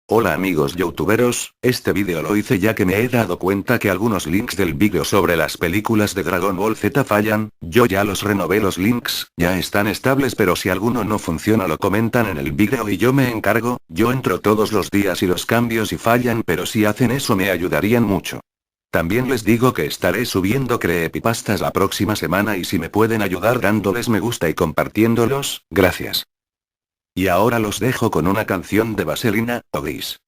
Hola amigos youtuberos, este vídeo lo hice ya que me he dado cuenta que algunos links del vídeo sobre las películas de Dragon Ball Z fallan. Yo ya los renové los links, ya están estables, pero si alguno no funciona lo comentan en el vídeo y yo me encargo. Yo entro todos los días y los cambios y fallan, pero si hacen eso me ayudarían mucho. También les digo que estaré subiendo creepypastas la próxima semana y si me pueden ayudar dándoles me gusta y compartiéndolos, gracias. Y ahora los dejo con una canción de Vaselina, Odis.